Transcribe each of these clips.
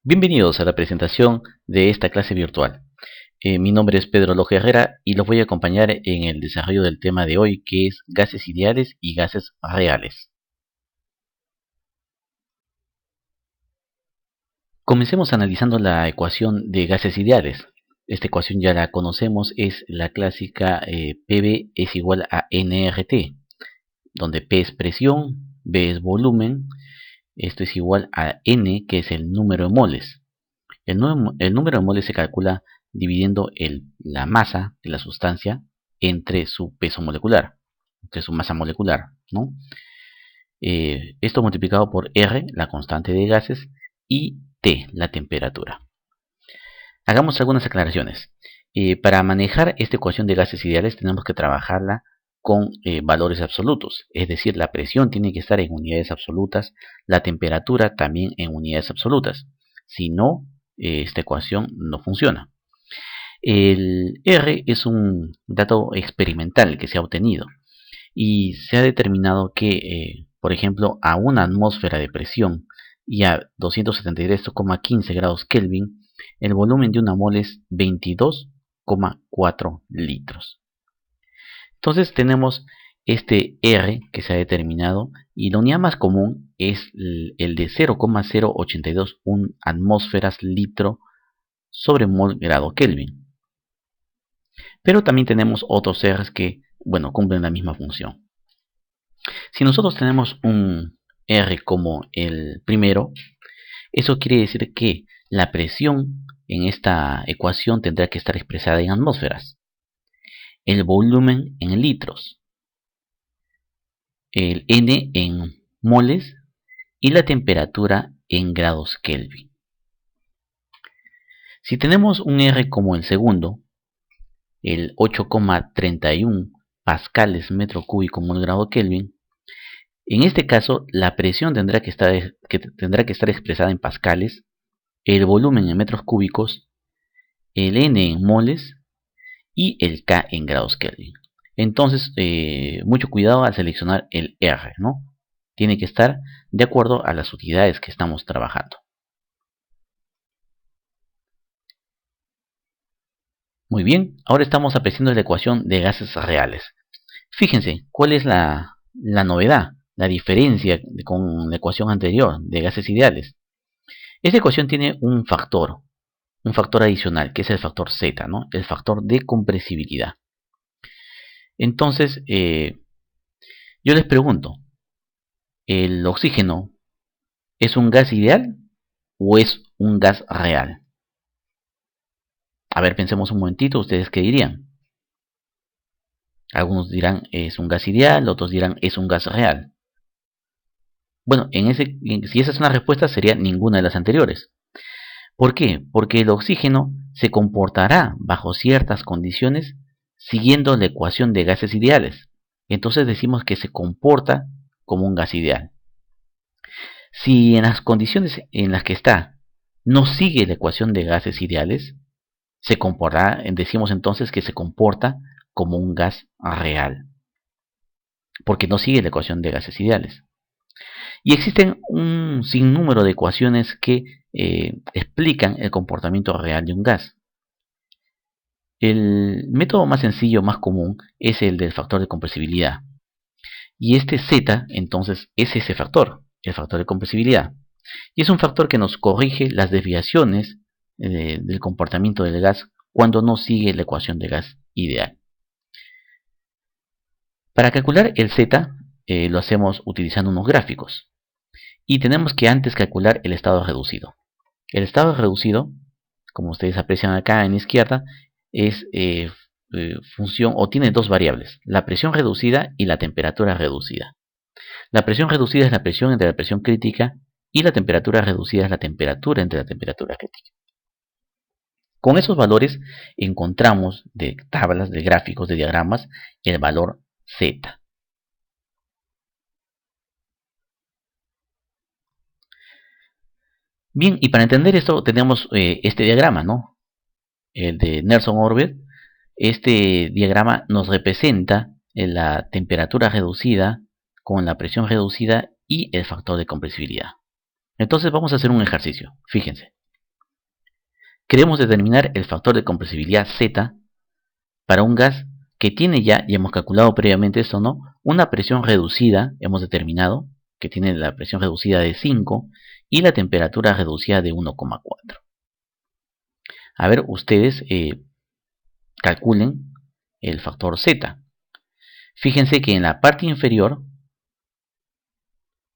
Bienvenidos a la presentación de esta clase virtual. Mi nombre es Pedro Loja Herrera y los voy a acompañar en el desarrollo del tema de hoy, que es gases ideales y gases reales. Comencemos analizando la ecuación de gases ideales. Esta ecuación ya la conocemos, es la clásica PV es igual a nRT, donde P es presión, V es volumen, esto es igual a N, que es el número de moles. El número de moles se calcula dividiendo la masa de la sustancia entre su peso molecular, entre su masa molecular, ¿no? Esto multiplicado por R, la constante de gases, y T, la temperatura. Hagamos algunas aclaraciones. Para manejar esta ecuación de gases ideales tenemos que trabajarla con valores absolutos, es decir, la presión tiene que estar en unidades absolutas, la temperatura también en unidades absolutas. Si no, esta ecuación no funciona. El R es un dato experimental que se ha obtenido y se ha determinado que, por ejemplo, a una atmósfera de presión y a 273,15 grados Kelvin, el volumen de una mol es 22,4 litros. Entonces tenemos este R que se ha determinado y la unidad más común es el de 0,0821 atmósferas litro sobre mol grado Kelvin. Pero también tenemos otros R's que, bueno, cumplen la misma función. Si nosotros tenemos un R como el primero, eso quiere decir que la presión en esta ecuación tendrá que estar expresada en atmósferas, el volumen en litros, el N en moles y la temperatura en grados Kelvin. Si tenemos un R como el segundo, el 8,31 pascales metro cúbico mol grado Kelvin, en este caso la presión tendrá que estar expresada en pascales, el volumen en metros cúbicos, el N en moles y el K en grados Kelvin. Entonces, mucho cuidado al seleccionar el R, ¿no? Tiene que estar de acuerdo a las unidades que estamos trabajando. Muy bien, ahora estamos apreciando la ecuación de gases reales. Fíjense, ¿cuál es la novedad, la diferencia con la ecuación anterior de gases ideales? Esta ecuación tiene un factor adicional, que es el factor Z, ¿no? El factor de compresibilidad. Entonces, yo les pregunto, ¿el oxígeno es un gas ideal o es un gas real? A ver, pensemos un momentito, ¿ustedes qué dirían? Algunos dirán es un gas ideal, otros dirán es un gas real. Bueno, si esa es una respuesta, sería ninguna de las anteriores. ¿Por qué? Porque el oxígeno se comportará bajo ciertas condiciones siguiendo la ecuación de gases ideales. Entonces decimos que se comporta como un gas ideal. Si en las condiciones en las que está no sigue la ecuación de gases ideales, decimos entonces que se comporta como un gas real, porque no sigue la ecuación de gases ideales. Y existen un sinnúmero de ecuaciones que explican el comportamiento real de un gas. El método más sencillo, más común, es el del factor de compresibilidad. Y este Z, entonces, es ese factor, el factor de compresibilidad. Y es un factor que nos corrige las desviaciones del comportamiento del gas cuando no sigue la ecuación de gas ideal. Para calcular el Z, lo hacemos utilizando unos gráficos. Y tenemos que antes calcular el estado reducido. El estado reducido, como ustedes aprecian acá en la izquierda, es función o tiene dos variables, la presión reducida y la temperatura reducida. La presión reducida es la presión entre la presión crítica y la temperatura reducida es la temperatura entre la temperatura crítica. Con esos valores encontramos de tablas, de gráficos, de diagramas, el valor Z. Bien, y para entender esto tenemos este diagrama, ¿no? El de Nelson-Orbit. Este diagrama nos representa la temperatura reducida con la presión reducida y el factor de compresibilidad. Entonces vamos a hacer un ejercicio. Fíjense. queremos determinar el factor de compresibilidad Z para un gas que tiene ya hemos calculado previamente esto, ¿no? Una presión reducida, hemos determinado que tiene la presión reducida de 5 y la temperatura reducida de 1,4. A ver, ustedes calculen el factor Z. Fíjense que en la parte inferior,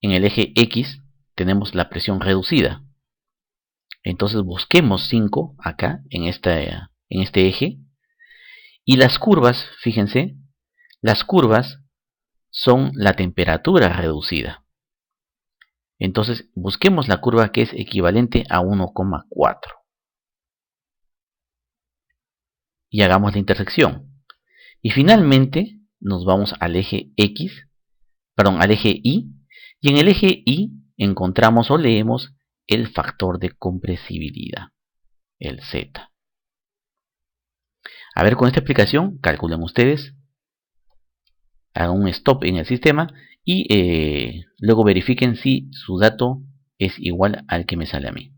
en el eje X, tenemos la presión reducida. Entonces busquemos 5 acá, en este eje. Y las curvas, fíjense, las curvas son la temperatura reducida. Entonces busquemos la curva que es equivalente a 1,4. Y hagamos la intersección. Y finalmente nos vamos al eje X, perdón, al eje Y. Y en el eje Y encontramos o leemos el factor de compresibilidad, el Z. A ver, con esta explicación, calculen ustedes, hagan un stop en el sistema y luego verifiquen si su dato es igual al que me sale a mí.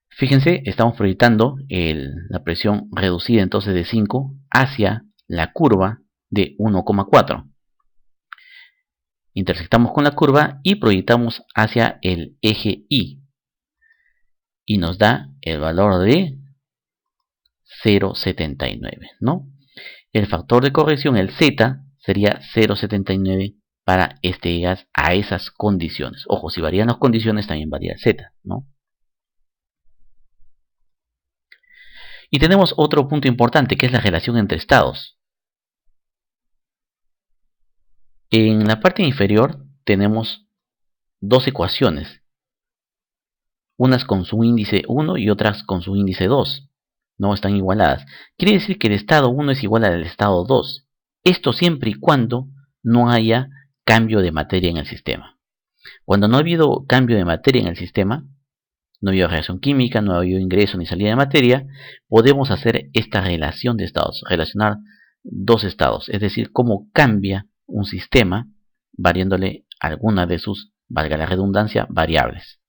Fíjense, estamos proyectando la presión reducida entonces de 5 hacia la curva de 1,4. Intersectamos con la curva y proyectamos hacia el eje Y. Y nos da el valor de 0,79, ¿no? El factor de corrección, el Z, sería 0,79 para este gas a esas condiciones. Ojo, si varían las condiciones, también varía el Z, ¿no? Y tenemos otro punto importante, que es la relación entre estados. En la parte inferior tenemos dos ecuaciones, unas con su índice 1 y otras con su índice 2. No están igualadas. Quiere decir que el estado 1 es igual al estado 2. Esto siempre y cuando no haya cambio de materia en el sistema. Cuando no ha habido cambio de materia en el sistema, no ha habido reacción química, no ha habido ingreso ni salida de materia, podemos hacer esta relación de estados, relacionar dos estados, es decir, cómo cambia un sistema variándole alguna de sus, valga la redundancia, variables.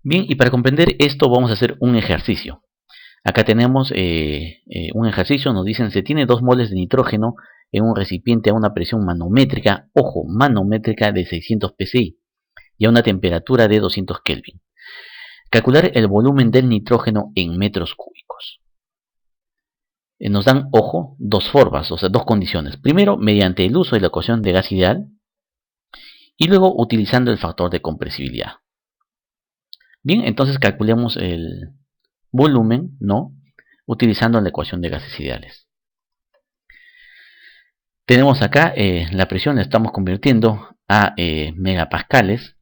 Bien, y para comprender esto vamos a hacer un ejercicio. Acá tenemos un ejercicio, nos dicen se tiene 2 moles de nitrógeno en un recipiente a una presión manométrica, ojo, manométrica de 600 psi y a una temperatura de 200 Kelvin. Calcular el volumen del nitrógeno en metros cúbicos. Nos dan, ojo, dos formas, o sea, dos condiciones. Primero, mediante el uso de la ecuación de gas ideal y luego utilizando el factor de compresibilidad. Bien, entonces calculemos el volumen, ¿no? Utilizando la ecuación de gases ideales. Tenemos acá la presión, la estamos convirtiendo a megapascales.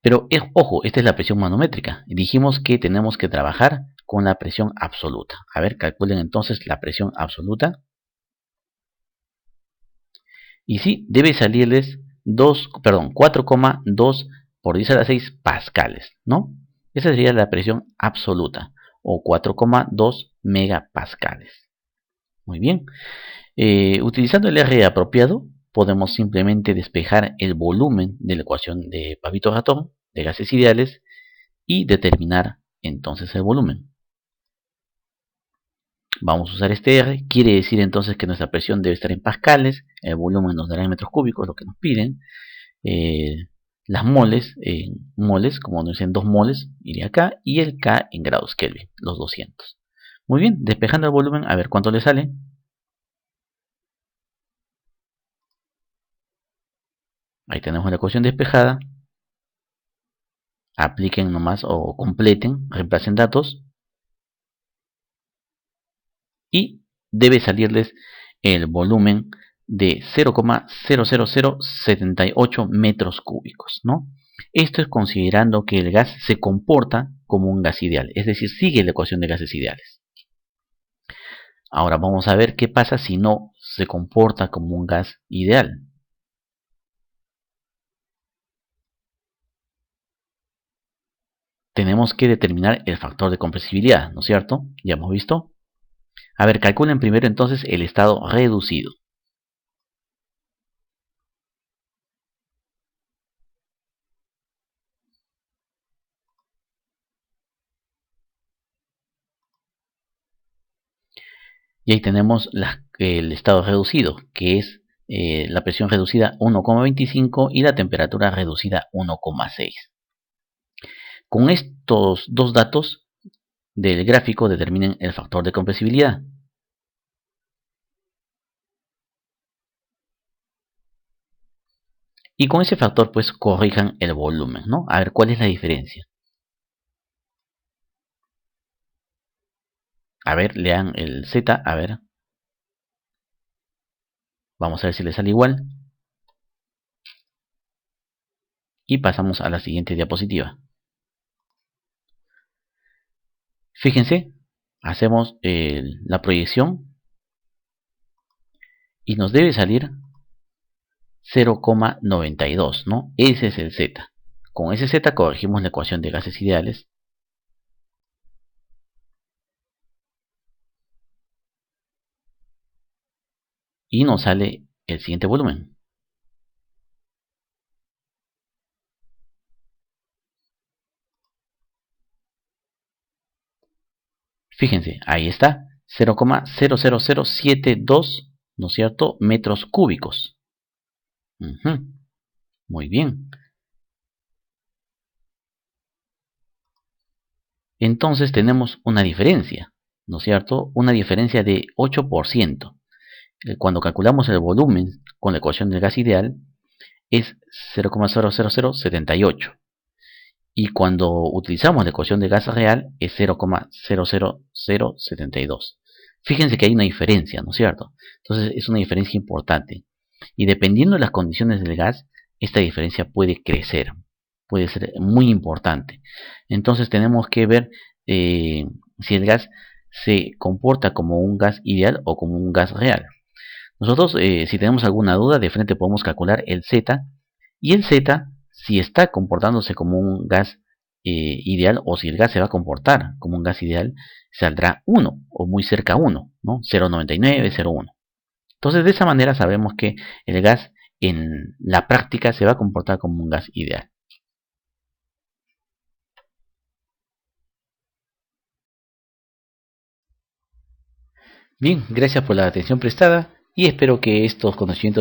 Pero ojo, esta es la presión manométrica. Dijimos que tenemos que trabajar con la presión absoluta. A ver, calculen entonces la presión absoluta. Y sí, debe salirles 4,2 por 10 a la 6 pascales, ¿no? Esa sería la presión absoluta, o 4,2 megapascales. Muy bien. Utilizando el R apropiado, podemos simplemente despejar el volumen de la ecuación de Pareto-Ratón de gases ideales y determinar entonces el volumen. Vamos a usar este R, quiere decir entonces que nuestra presión debe estar en pascales, el volumen nos dará en metros cúbicos, lo que nos piden. Las moles, como nos dicen 2 moles, iría acá, y el K en grados Kelvin, los 200. Muy bien, despejando el volumen, a ver cuánto le sale. Ahí tenemos la ecuación despejada. Apliquen nomás o completen, reemplacen datos. Y debe salirles el volumen de 0,00078 metros cúbicos, ¿no? Esto es considerando que el gas se comporta como un gas ideal, es decir, sigue la ecuación de gases ideales. Ahora vamos a ver qué pasa si no se comporta como un gas ideal. Tenemos que determinar el factor de compresibilidad, ¿no es cierto? Ya hemos visto. A ver, calculen primero entonces el estado reducido. Y ahí tenemos el estado reducido, que es la presión reducida 1,25 y la temperatura reducida 1,6. Con estos dos datos del gráfico determinen el factor de compresibilidad. Y con ese factor pues corrijan el volumen, ¿no? A ver cuál es la diferencia. A ver, lean el Z, a ver. Vamos a ver si le sale igual. Y pasamos a la siguiente diapositiva. Fíjense, hacemos la proyección y nos debe salir 0,92, ¿no? Ese es el Z. Con ese Z corregimos la ecuación de gases ideales. Y nos sale el siguiente volumen. Fíjense, ahí está, 0,00072, ¿no es cierto?, metros cúbicos. Muy bien. Entonces tenemos una diferencia, ¿no es cierto? Una diferencia de 8%. Cuando calculamos el volumen con la ecuación del gas ideal, es 0,00078. Y cuando utilizamos la ecuación de gas real, es 0,00072. Fíjense que hay una diferencia, ¿no es cierto? Entonces es una diferencia importante. Y dependiendo de las condiciones del gas, esta diferencia puede crecer, puede ser muy importante. Entonces tenemos que ver si el gas se comporta como un gas ideal o como un gas real. Nosotros, si tenemos alguna duda, de frente podemos calcular el Z. Y el Z, si está comportándose como un gas ideal, o si el gas se va a comportar como un gas ideal, saldrá 1 o muy cerca a 1, ¿no? 0,99, 0,1. Entonces de esa manera sabemos que el gas en la práctica se va a comportar como un gas ideal. Bien, gracias por la atención prestada y espero que estos conocimientos